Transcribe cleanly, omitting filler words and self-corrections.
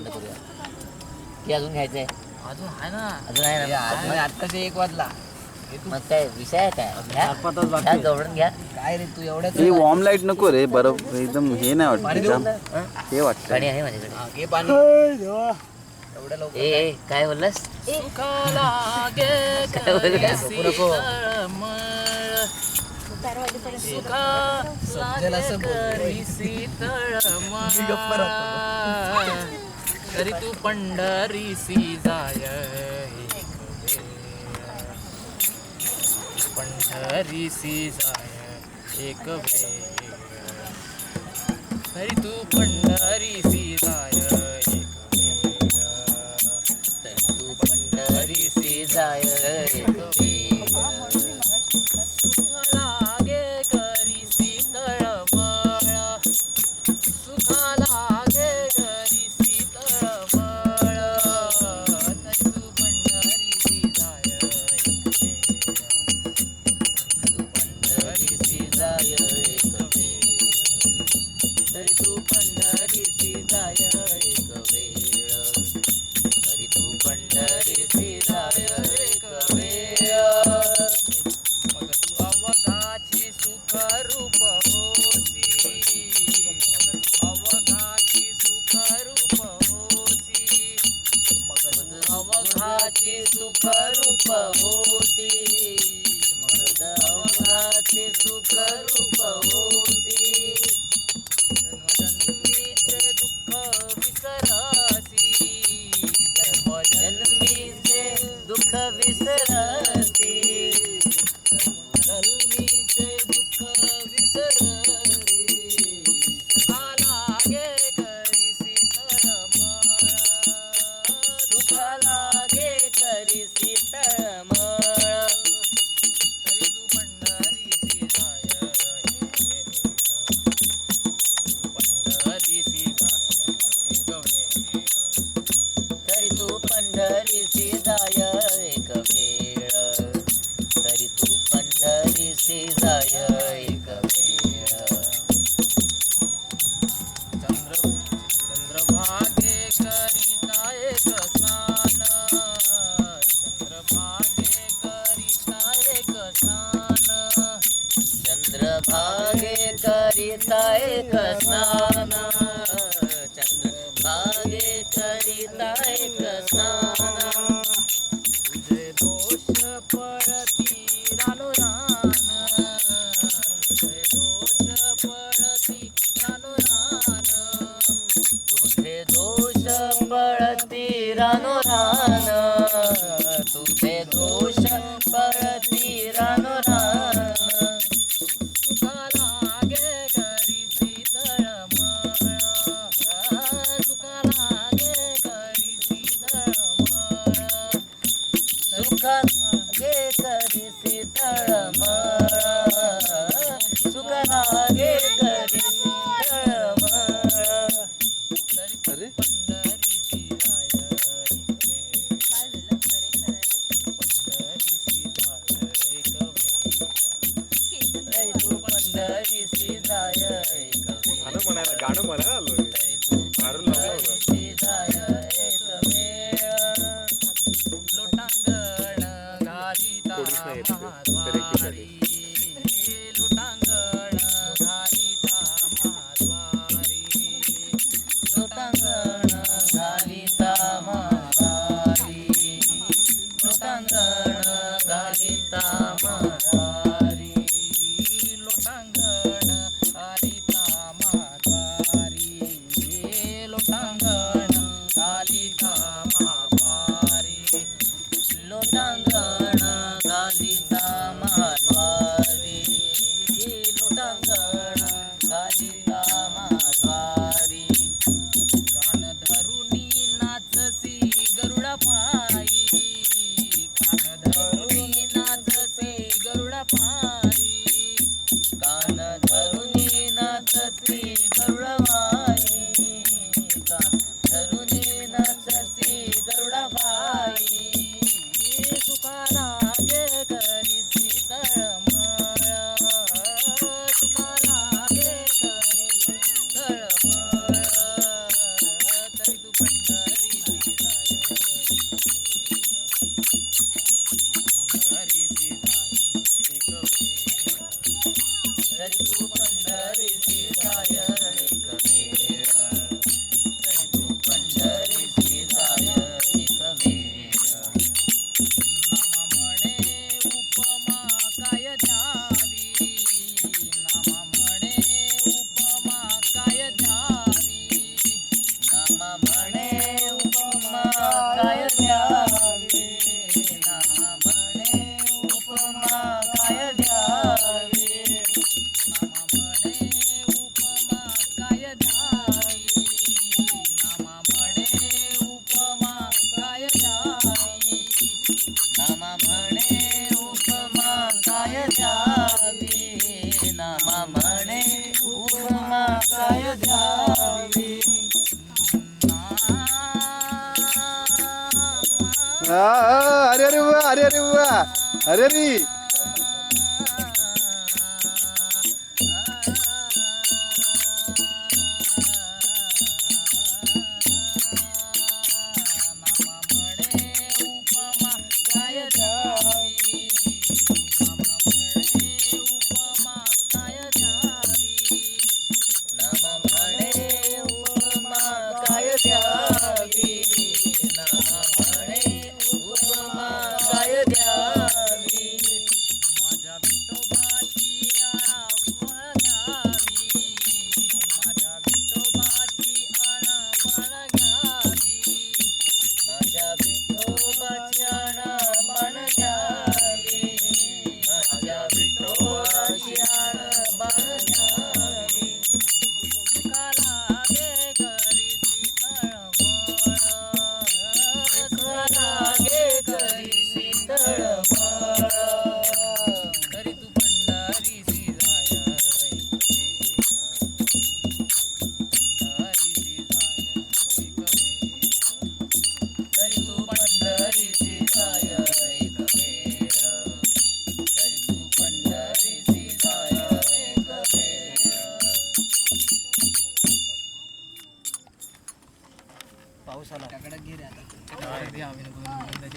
बंद करूया की अजून घ्यायचंय? अजून आहे ना. अजून आहे ना. आत्ताच 1 वाजला. मग काय विषय आहे काय? घ्या जवळून घ्या. काय रे तू एवढ्याच हे वॉर्म लाईट नको रे, बरं एकदम हे नाही वाटत. हे वाटतं पाणी आहे माझ्याकडे. घे पाणी. एवढ्या लवकर ए काय बोललास? सुखाला गे काय बोललास? समजेल असं तरी तू पंढरीसी जाय, पंढरीसी जाय एक वेळ, तरी तू पंढरीसी जाय एक वेळ, तरी तू पंढरीसी जाय एक वेळ. सुखा लागे करीसी तळमळ, सुखा लागे करीसी तळमळ, तरी तू पंढरीसी जाय एक वेळ, तू पंढरीसी जाय एक वेळ, तरी तू पंढरीसी जाय एक वेळ, तरी तू पंढरीसी जाय एक वेळ. मग तू अवघाची सुखरूप होसी, अवघाची सुखरूप होसी, मग तू अवघाची सुखरूप होती, मग अवघाची सुखरूप होती. जन्मजन्मीचे दुःख विसरासी, जन्मीचे दुःख विसरती, जन्मीचे दुःख विसरती, सुखा लागे करीसी तळमळ, सुख लागे करीसी तळमळ, तरी तू पंढरीसी जाय एक वेळ, पंढरीसी जाय एक वेळ, तरी तू पंढरीसी जाय एक वेळ, तरी तू पंढरीसी जाय एक वेळ. चंद्रभागे करिता एक स्नान, चंद्रभागे करिता एक स्नान, चंद्रभागे करिता एक स्नान, चंद्रभागे करिता एक स्नान. तुझे दोष पळती रानोरान, तुझे दोष पळती रानोरान, तुझे दोष पळती रानोरान, तुझे दोष पळती रानोरान. सुखा लागे करीसी तळमळ, सुखा लागे करीसी तळमळ, सुख लागे करीसी तळमळ, सुख लागे करीसी तळमळ. तरी पंढरीसी जाय एक वेळ, पंढरीसी जाय एक वेळ, तरी तू पंढरीसी जाय एक वेळ, गाणं म्हणा आलो तरी तू पंढरीसी जाय एक वेळ. लोटांगण घालिता महाद्वारी, लोटांगण घालिता महाद्वारी, लोटांगण पंढरीसी जाय पंढरीसी जाय एक वेळ तरी तू पंढरीसी जाय एक वेळ तरी तू पंढरीसी जाय एक वेळ नामा म्हणे उपमा काय द्यावी नामा म्हणे उपमा काय द्यावी नामा म्हणे उपमा काय द्यावी नामा म्हणे उपमा काय द्यावी नामा म्हणे उपमा काय द्यावी नामा म्हणे उपमा काय द्यावी नामा म्हणे उपमा काय द्यावी नामा म्हणे उपमा काय द्यावी अरे अरे वा अरे अरे वा अरे रे नामा म्हणे उपमा काय द्यावी नामा म्हणे उपमा काय द्यावी नामा म्हणे उपमा काय द्यावी नामा म्हणे उपमा काय द्यावी माझ्या विठोबाची आळाबळ घ्यावी माझ्या विठोबाची आळाबळ घ्यावी माझ्या विठोबाची आळाबळ घ्यावी माझ्या विठोबाची आळाबळ घ्यावी सुखा लागे करीसी तळमळ सुखा लागे करीसी तळमळ तरी तू पंढरीसी जाय पंढरीसी जाय एक वेळ तरी तू पंढरीसी जाय एक वेळ तरी तू पंढरीसी जाय एक वेळ पाऊस आला